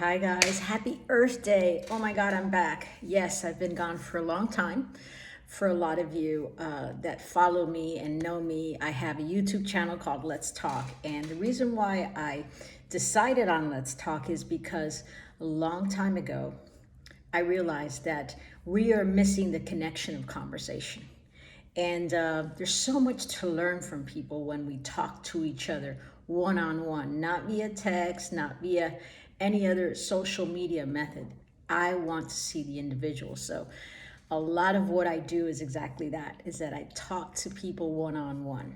Hi guys, happy Earth Day. Oh my God, I'm back. Yes, I've been gone for a long time. For a lot of you that follow me and know me, I have a YouTube channel called Let's Talk. And the reason why I decided on Let's Talk is because a long time ago, I realized that we are missing the connection of conversation. And there's so much to learn from people when we talk to each other one-on-one, not via text, not via any other social media method. I want to see the individual. So a lot of what I do is exactly that, is that I talk to people one-on-one.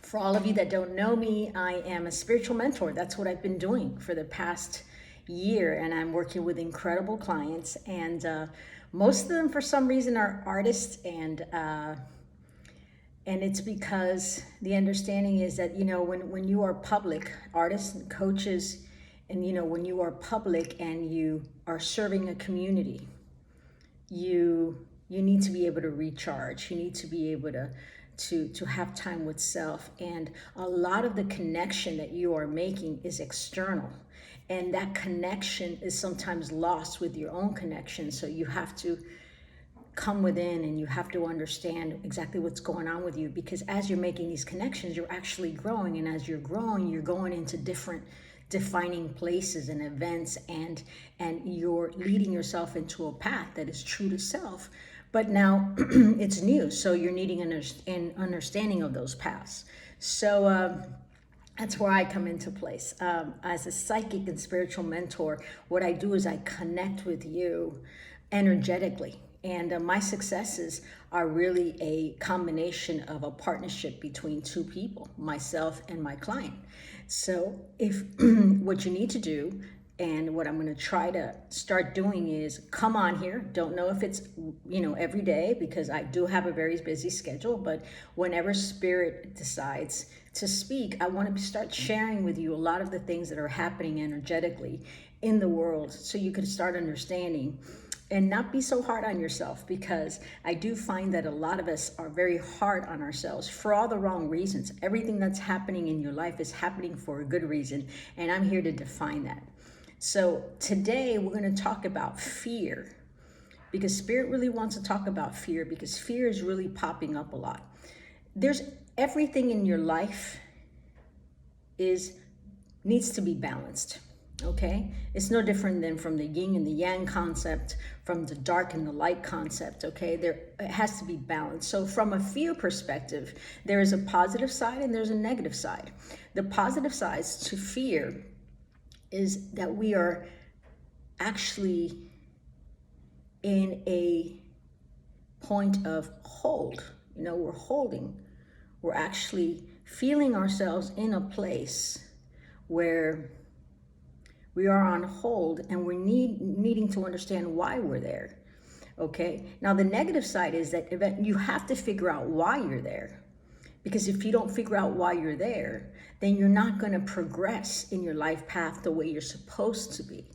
For all of you that don't know me, I am a spiritual mentor. That's what I've been doing for the past year, and I'm working with incredible clients, and most of them for some reason are artists, and it's because the understanding is that, when you are public, artists and coaches, and when you are public and you are serving a community, you need to be able to recharge. You need to be able to have time with self, and a lot of the connection that you are making is external, and that connection is sometimes lost with your own connection. So you have to come within and you have to understand exactly what's going on with you, because as you're making these connections, you're actually growing, and as you're growing, you're going into different defining places and events, and you're leading yourself into a path that is true to self, but now it's new, so you're needing an understanding of those paths. So that's where I come into place. As a psychic and spiritual mentor, what I do is I connect with you energetically. And my successes are really a combination of a partnership between two people, myself and my client. So if what you need to do, and what I'm going to try to start doing, is come on here. Don't know if it's, every day, because I do have a very busy schedule, but whenever spirit decides to speak, I want to start sharing with you a lot of the things that are happening energetically in the world, so you can start understanding and not be so hard on yourself, because I do find that a lot of us are very hard on ourselves for all the wrong reasons. Everything that's happening in your life is happening for a good reason, and I'm here to define that. So today we're going to talk about fear, because Spirit really wants to talk about fear, because fear is really popping up a lot. There's everything in your life needs to be balanced. Okay, it's no different than from the yin and the yang concept, from the dark and the light concept. Okay, it has to be balanced. So from a fear perspective, there is a positive side and there's a negative side. The positive side to fear is that we are actually in a point of hold. We're holding. We're actually feeling ourselves in a place where we are on hold, and we're needing to understand why we're there. Okay, now the negative side is that you have to figure out why you're there, because if you don't figure out why you're there, then you're not going to progress in your life path the way you're supposed to be.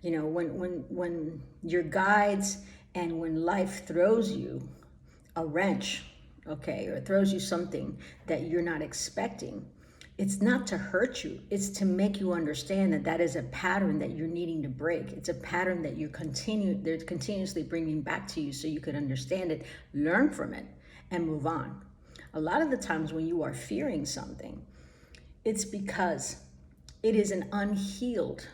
When your guides and when life throws you a wrench, okay, or throws you something that you're not expecting, it's not to hurt you. It's to make you understand that is a pattern that you're needing to break. It's a pattern that they're continuously bringing back to you, so you can understand it, learn from it, and move on. A lot of the times when you are fearing something, it's because it is an unhealed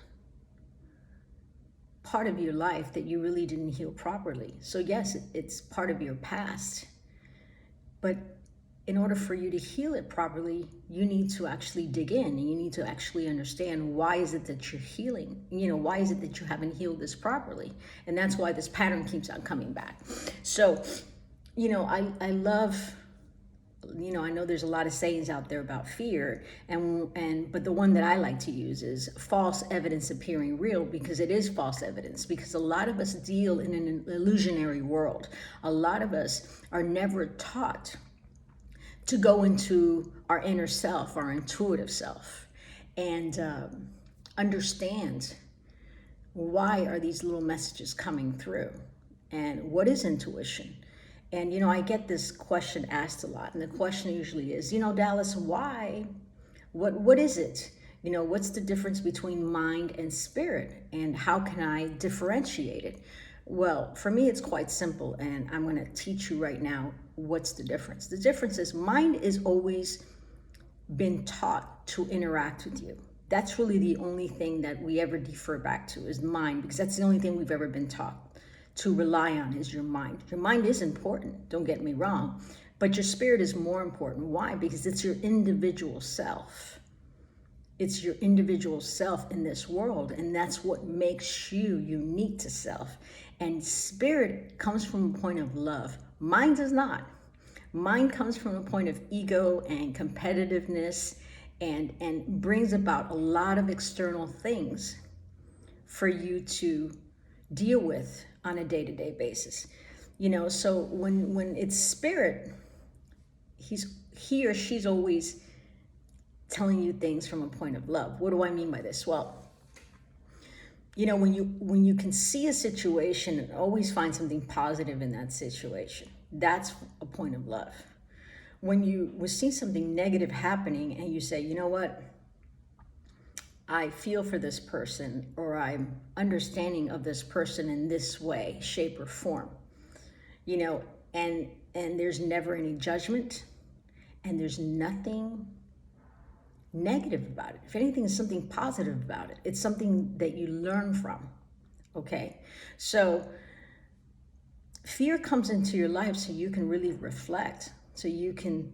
part of your life that you really didn't heal properly. So yes, it's part of your past, but in order for you to heal it properly, you need to actually dig in, and you need to actually understand, why is it that you're healing? Why is it that you haven't healed this properly? And that's why this pattern keeps on coming back. So, I love, I know there's a lot of sayings out there about fear, but the one that I like to use is false evidence appearing real, because it is false evidence, because a lot of us deal in an illusionary world. A lot of us are never taught to go into our inner self, our intuitive self, and understand, why are these little messages coming through, and what is intuition? And I get this question asked a lot, and the question usually is, Dallis, why? What is it? What's the difference between mind and spirit, and how can I differentiate it? Well, for me, it's quite simple, and I'm going to teach you right now what's the difference. The difference is mind is always been taught to interact with you. That's really the only thing that we ever defer back to is mind, because that's the only thing we've ever been taught to rely on is your mind. Your mind is important, don't get me wrong, but your spirit is more important. Why? Because it's your individual self. It's your individual self in this world, and that's what makes you unique to self. And spirit comes from a point of love. Mind does not. Mind comes from a point of ego and competitiveness, and brings about a lot of external things for you to deal with on a day-to-day basis. So when it's spirit, he or she's always telling you things from a point of love. What do I mean by this? Well, when you can see a situation and always find something positive in that situation, that's a point of love. When you see something negative happening and you say, you know what, I feel for this person, or I'm understanding of this person in this way, shape, or form, and there's never any judgment, and there's nothing negative about it. If anything, is something positive about it. It's something that you learn from. Okay, so fear comes into your life so you can really reflect, so you can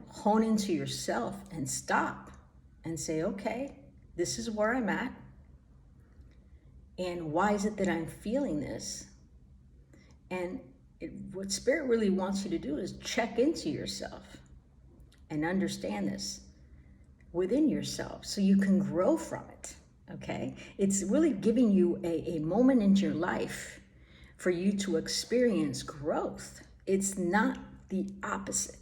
hone into yourself and stop and say, okay, this is where I'm at, and why is it that I'm feeling this? And what spirit really wants you to do is check into yourself and understand this within yourself so you can grow from it. Okay, it's really giving you a moment in your life for you to experience growth. It's not the opposite.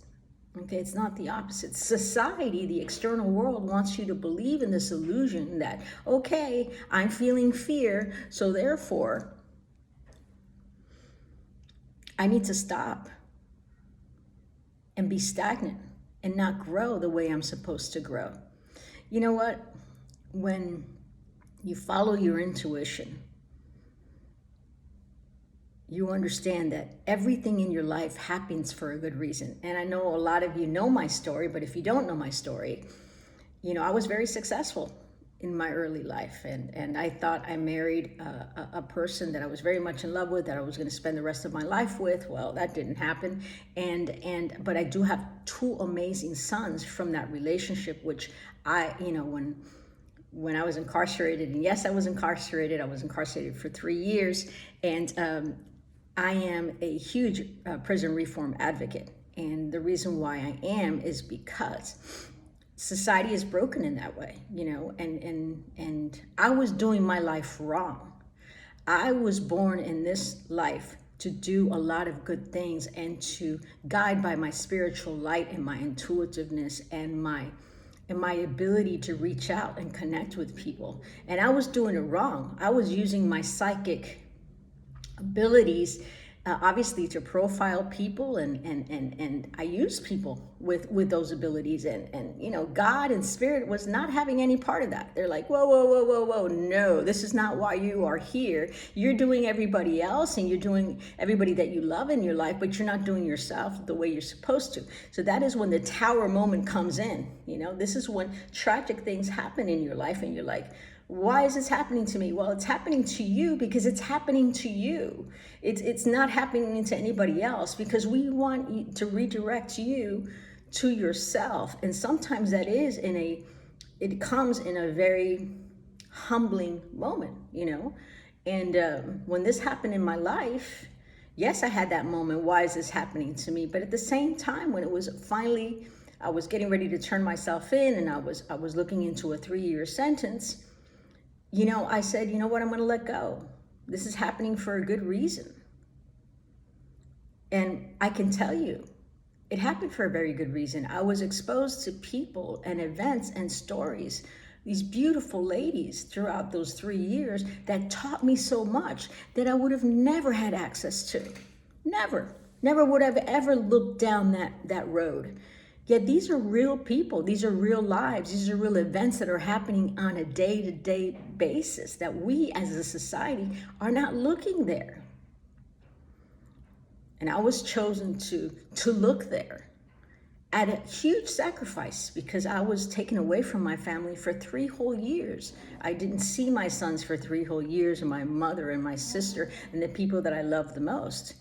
Okay, it's not the opposite. Society, the external world, wants you to believe in this illusion that, okay, I'm feeling fear, so therefore I need to stop and be stagnant and not grow the way I'm supposed to grow. You know what? When you follow your intuition, you understand that everything in your life happens for a good reason. And I know a lot of you know my story, but if you don't know my story, I was very successful in my early life. And I thought I married a person that I was very much in love with, that I was going to spend the rest of my life with. Well, that didn't happen. But I do have two amazing sons from that relationship, which when I was incarcerated, and yes, I was incarcerated for 3 years, and I am a huge prison reform advocate. And the reason why I am is because society is broken in that way, and I was doing my life wrong. I was born in this life to do a lot of good things and to guide by my spiritual light and my intuitiveness and my ability to reach out and connect with people. And I was doing it wrong. I was using my psychic abilities, obviously, to profile people, and I use people with those abilities, and God and spirit was not having any part of that. They're like, whoa, no, this is not why you are here. You're doing everybody else, and you're doing everybody that you love in your life, but you're not doing yourself the way you're supposed to. So that is when the tower moment comes in. This is when tragic things happen in your life, and you're like, why is this happening to me? Well, it's happening to you because it's happening to you. It's not happening to anybody else, because we want to redirect you to yourself. And sometimes that is it comes in a very humbling moment, And when this happened in my life, yes, I had that moment. Why is this happening to me? But at the same time, when it was finally, I was getting ready to turn myself in, and I was looking into a 3-year sentence. I said, you know what, I'm going to let go. This is happening for a good reason. And I can tell you, it happened for a very good reason. I was exposed to people and events and stories, these beautiful ladies throughout those 3 years that taught me so much that I would have never had access to. Never would have ever looked down that road. Yet these are real people. These are real lives. These are real events that are happening on a day-to-day basis that we as a society are not looking there. And I was chosen to look there at a huge sacrifice, because I was taken away from my family for 3 whole years. I didn't see my sons for 3 whole years, and my mother and my sister and the people that I loved the most.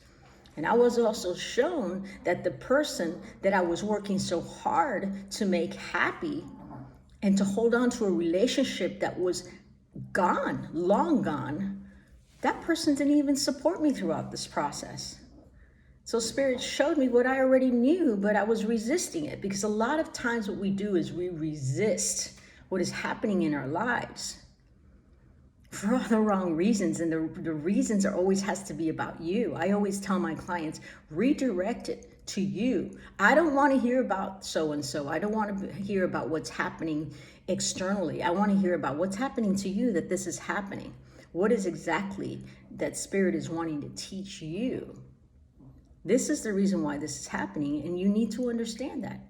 And I was also shown that the person that I was working so hard to make happy and to hold on to a relationship that was gone, long gone, that person didn't even support me throughout this process. So Spirit showed me what I already knew, but I was resisting it, because a lot of times what we do is we resist what is happening in our lives for all the wrong reasons. And the reasons are always has to be about you. I always tell my clients, redirect it to you. I don't want to hear about so-and-so. I don't want to hear about what's happening externally. I want to hear about what's happening to you, that this is happening. What is exactly that Spirit is wanting to teach you? This is the reason why this is happening, and you need to understand that.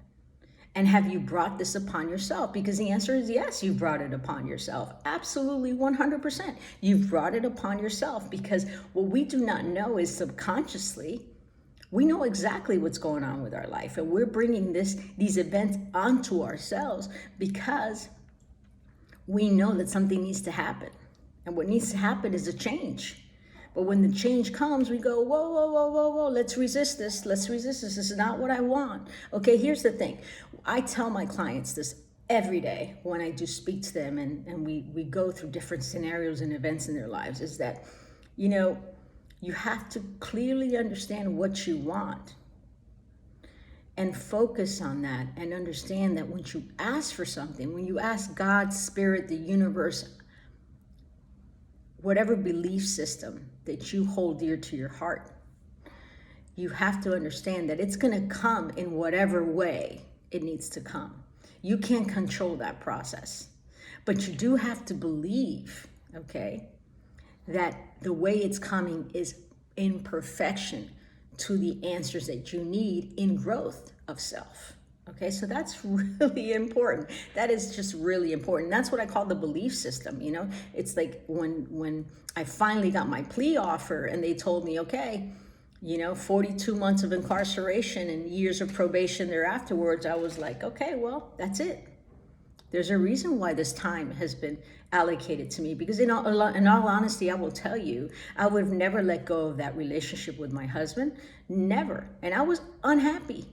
And have you brought this upon yourself? Because the answer is yes, you've brought it upon yourself. Absolutely, 100%. You've brought it upon yourself, because what we do not know is subconsciously, we know exactly what's going on with our life, and we're bringing these events onto ourselves because we know that something needs to happen. And what needs to happen is a change. But when the change comes, we go, whoa, whoa, whoa, whoa, whoa, let's resist this. Let's resist this. This is not what I want. Okay, here's the thing. I tell my clients this every day when I do speak to them, and we go through different scenarios and events in their lives, is that, you have to clearly understand what you want and focus on that, and understand that when you ask for something, when you ask God, Spirit, the universe, whatever belief system that you hold dear to your heart, you have to understand that it's going to come in whatever way it needs to come. You can't control that process, but you do have to believe, okay, that the way it's coming is in perfection to the answers that you need in growth of self. Okay, so that's really important. That is just really important. That's what I call the belief system. It's like when I finally got my plea offer and they told me, okay, 42 months of incarceration and years of probation thereafterwards, I was like, okay, well, that's it. There's a reason why this time has been allocated to me, because in all honesty, I will tell you, I would have never let go of that relationship with my husband, never. And I was unhappy.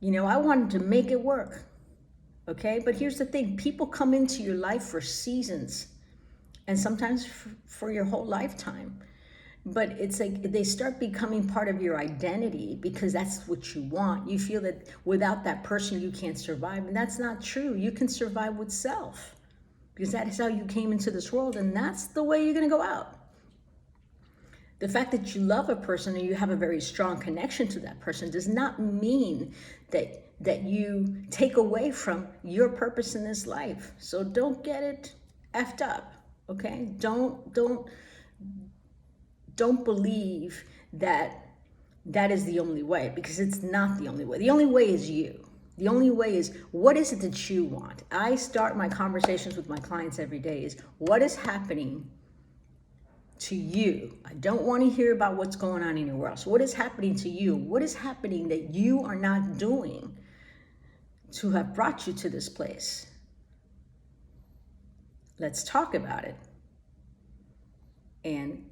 I wanted to make it work, okay? But here's the thing. People come into your life for seasons, and sometimes for your whole lifetime. But it's like they start becoming part of your identity because that's what you want. You feel that without that person, you can't survive. And that's not true. You can survive with self, because that is how you came into this world, and that's the way you're going to go out. The fact that you love a person and you have a very strong connection to that person does not mean that you take away from your purpose in this life. So don't get it effed up, okay? Don't believe that is the only way, because it's not the only way. The only way is you. The only way is, what is it that you want? I start my conversations with my clients every day is, what is happening to you? I don't want to hear about what's going on anywhere else. What is happening to you? What is happening that you are not doing to have brought you to this place? Let's talk about it. And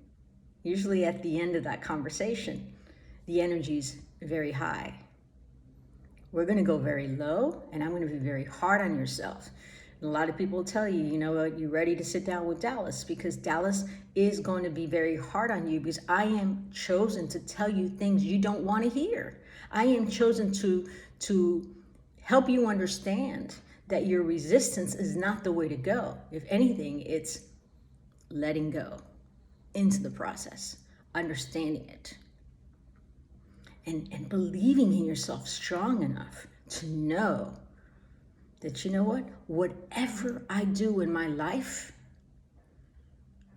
usually at the end of that conversation, the energy's very high. We're going to go very low, and I'm going to be very hard on yourself. A lot of people tell you, you're ready to sit down with Dalis, because Dalis is going to be very hard on you, because I am chosen to tell you things you don't want to hear. I am chosen to help you understand that your resistance is not the way to go. If anything, it's letting go into the process, understanding it, and believing in yourself strong enough to know that, whatever I do in my life,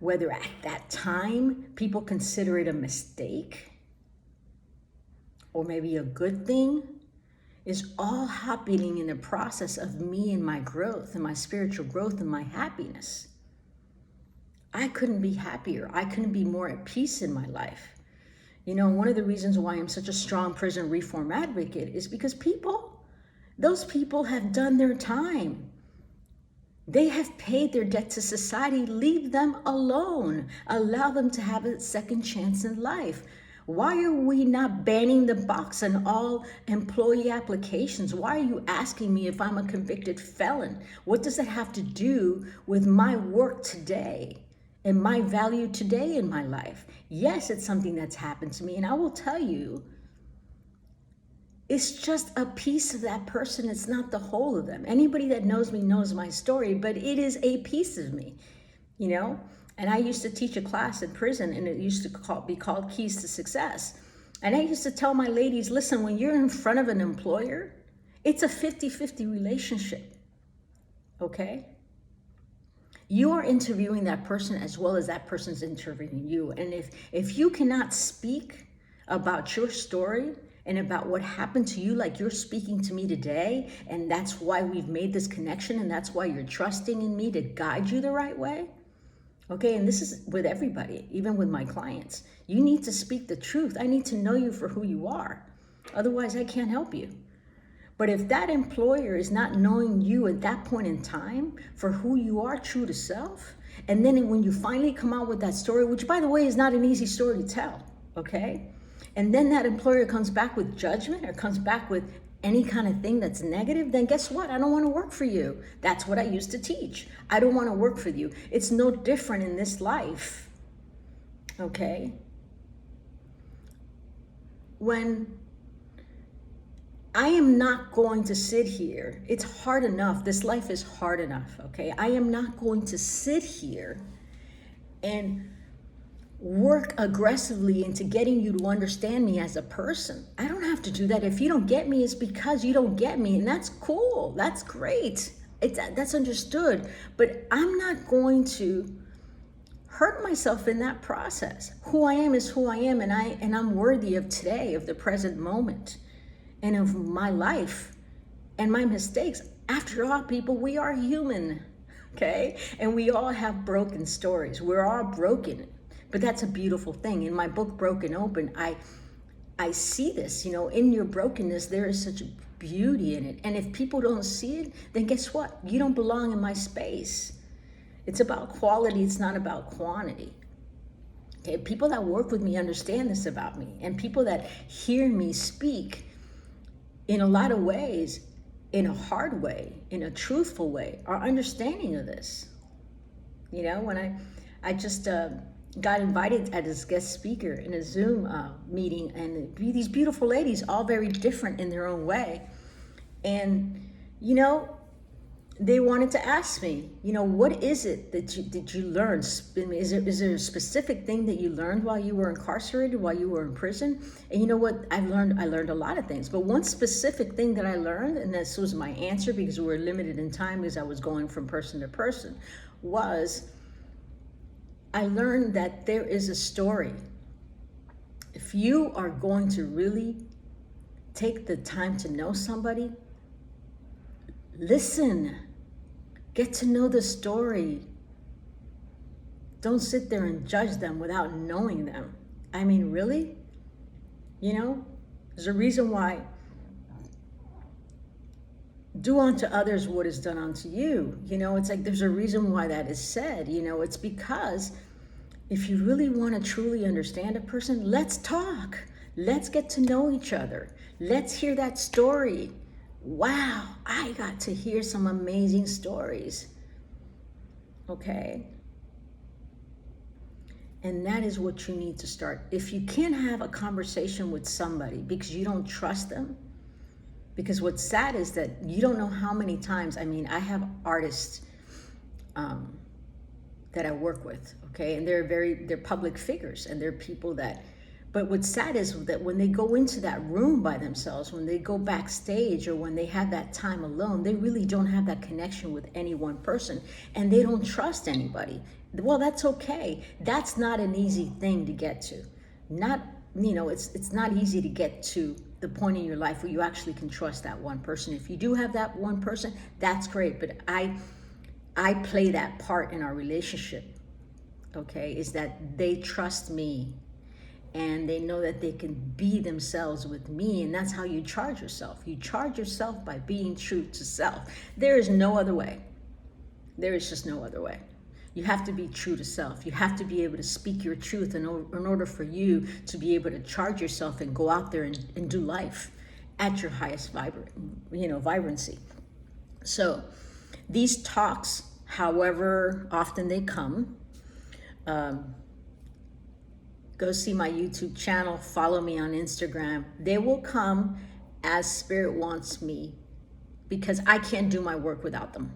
whether at that time people consider it a mistake or maybe a good thing, is all happening in the process of me and my growth and my spiritual growth and my happiness. I couldn't be happier. I couldn't be more at peace in my life. You know, one of the reasons why I'm such a strong prison reform advocate is because those people have done their time. They have paid their debt to society. Leave them alone. Allow them to have a second chance in life. Why are we not banning the box on all employee applications? Why are you asking me if I'm a convicted felon? What does that have to do with my work today and my value today in my life? Yes, it's something that's happened to me, and I will tell you, it's just a piece of that person. It's not the whole of them. Anybody that knows me knows my story, but it is a piece of me, you know? And I used to teach a class in prison, and it used to be called Keys to Success. And I used to tell my ladies, listen, when you're in front of an employer, it's a 50-50 relationship, okay? You are interviewing that person as well as that person's interviewing you. And if you cannot speak about your story and about what happened to you like you're speaking to me today, and that's why we've made this connection, and that's why you're trusting in me to guide you the right way, okay? And this is with everybody, even with my clients. You need to speak the truth. I need to know you for who you are. Otherwise, I can't help you. But if that employer is not knowing you at that point in time for who you are, true to self, and then when you finally come out with that story, which by the way is not an easy story to tell, okay? And then that employer comes back with judgment or comes back with any kind of thing that's negative, then guess what? I don't want to work for you. That's what I used to teach. I don't want to work for you. It's no different in this life, okay? When I am not going to sit here. It's hard enough. This life is hard enough, okay? I am not going to sit here and work aggressively into getting you to understand me as a person. I don't have to do that. If you don't get me, it's because you don't get me, and that's cool. That's great. That's understood. But I'm not going to hurt myself in that process. Who I am is who I am, and I'm worthy of today, of the present moment, and of my life and my mistakes. After all, people, we are human, okay? And we all have broken stories. We're all broken, but that's a beautiful thing. In my book, Broken Open, I see this, you know, in your brokenness, there is such beauty in it. And if people don't see it, then guess what? You don't belong in my space. It's about quality. It's not about quantity. Okay, people that work with me understand this about me, and people that hear me speak in a lot of ways, in a hard way, in a truthful way, are understanding of this. You know, when I just got invited as guest speaker in a Zoom meeting, and these beautiful ladies, all very different in their own way. And, you know, they wanted to ask me, you know, what is it that you learn? Is there a specific thing that you learned while you were incarcerated, while you were in prison? And you know what I learned a lot of things, but one specific thing that I learned, and this was my answer because we were limited in time because I was going from person to person, was I learned that there is a story. If you are going to really take the time to know somebody, listen. Get to know the story. Don't sit there and judge them without knowing them. I mean, really? You know, there's a reason why do unto others what is done unto you. You know, it's like there's a reason why that is said. You know, it's because if you really want to truly understand a person, let's talk. Let's get to know each other. Let's hear that story. Wow, I got to hear some amazing stories. Okay? And that is what you need to start. If you can't have a conversation with somebody because you don't trust them, because what's sad is that you don't know how many times, I mean, I have artists that I work with, okay? And they're public figures, and they're people that, but what's sad is that when they go into that room by themselves, when they go backstage, or when they have that time alone, they really don't have that connection with any one person, and they don't trust anybody. Well, that's okay. That's not an easy thing to get to. Not, you know, it's not easy to get to the point in your life where you actually can trust that one person. If you do have that one person, that's great. But I play that part in our relationship, okay, is that they trust me and they know that they can be themselves with me. And that's how you charge yourself. You charge yourself by being true to self. There is no other way. There is just no other way. You have to be true to self. You have to be able to speak your truth in order for you to be able to charge yourself and go out there and do life at your highest vibrancy. So these talks, however often they come, go see my YouTube channel, follow me on Instagram. They will come as Spirit wants me, because I can't do my work without them.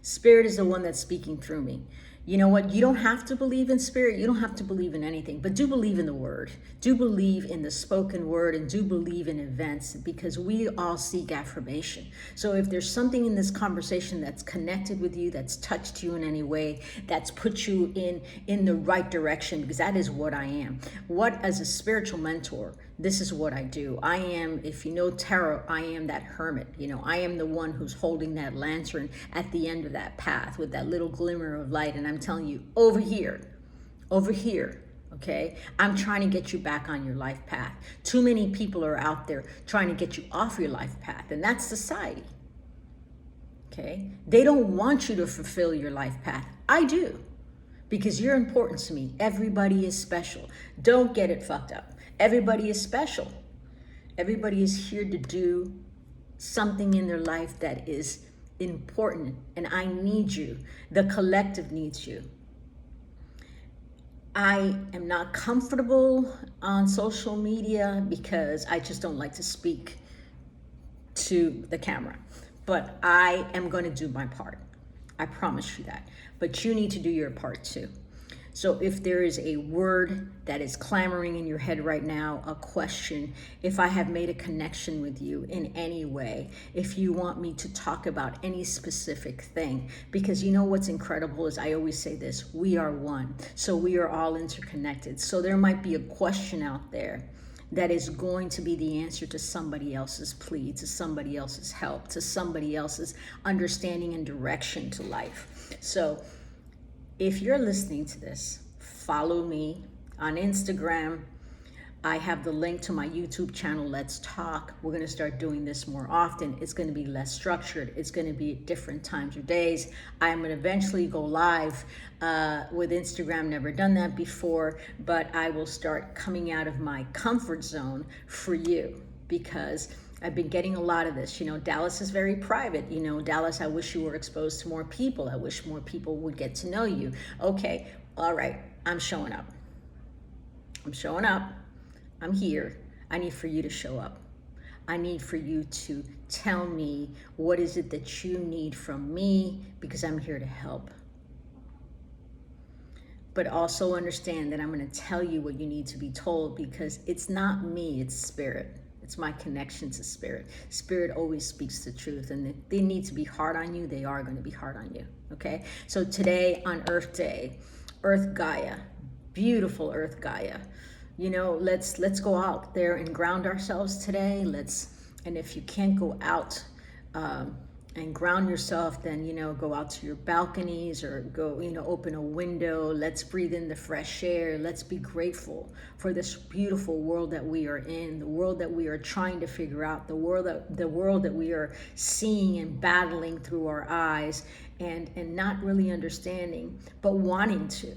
Spirit is the one that's speaking through me. You know what? You don't have to believe in Spirit. You don't have to believe in anything, but do believe in the word. Do believe in the spoken word, and do believe in events, because we all seek affirmation. So if there's something in this conversation that's connected with you, that's touched you in any way, that's put you in the right direction, because that is what I am. What, as a spiritual mentor, this is what I do. I am, if you know tarot, I am that hermit. I am the one who's holding that lantern at the end of that path with that little glimmer of light. And I'm telling you, over here, okay? I'm trying to get you back on your life path. Too many people are out there trying to get you off your life path, and that's society, okay? They don't want you to fulfill your life path. I do, because you're important to me. Everybody is special. Don't get it fucked up. Everybody is special. Everybody is here to do something in their life that is important, and I need you. The collective needs you. I am not comfortable on social media because I just don't like to speak to the camera, but I am going to do my part. I promise you that. But you need to do your part too. So if there is a word that is clamoring in your head right now, a question, if I have made a connection with you in any way, if you want me to talk about any specific thing, because you know what's incredible is, I always say this, we are one. So we are all interconnected. So there might be a question out there that is going to be the answer to somebody else's plea, to somebody else's help, to somebody else's understanding and direction to life. So if you're listening to this, follow me on Instagram. I have the link to my YouTube channel, Let's Talk. We're going to start doing this more often. It's going to be less structured. It's going to be at different times or days. I'm going to eventually go live with Instagram. Never done that before, but I will start coming out of my comfort zone for you, because I've been getting a lot of this. Dallas is very private. Dallas, I wish you were exposed to more people. I wish more people would get to know you. Okay, all right, I'm showing up. I'm here. I need for you to show up. I need for you to tell me what is it that you need from me, because I'm here to help. But also understand that I'm going to tell you what you need to be told, because it's not me, it's Spirit. It's my connection to Spirit. Spirit always speaks the truth, and if they need to be hard on you, they are going to be hard on you, okay? So today on Earth Day, Earth Gaia, beautiful Earth Gaia, let's go out there and ground ourselves today. And if you can't go out and ground yourself, then, go out to your balconies or go, open a window. Let's breathe in the fresh air. Let's be grateful for this beautiful world that we are in, the world that we are trying to figure out, the world that we are seeing and battling through our eyes and not really understanding, but wanting to,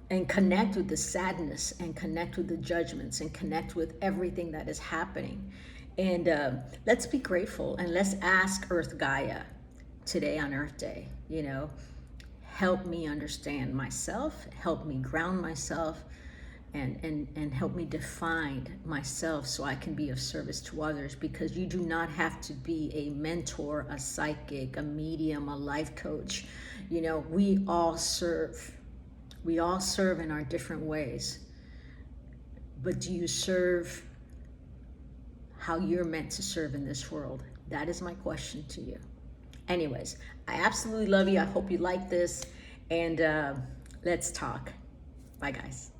and connect with the sadness and connect with the judgments and connect with everything that is happening. And let's be grateful, and let's ask Earth Gaia today on Earth Day, help me understand myself, help me ground myself, and help me define myself so I can be of service to others, because you do not have to be a mentor, a psychic, a medium, a life coach. We all serve. We all serve in our different ways. But do you serve how you're meant to serve in this world? That is my question to you. Anyways, I absolutely love you. I hope you like this, and let's talk. Bye, guys.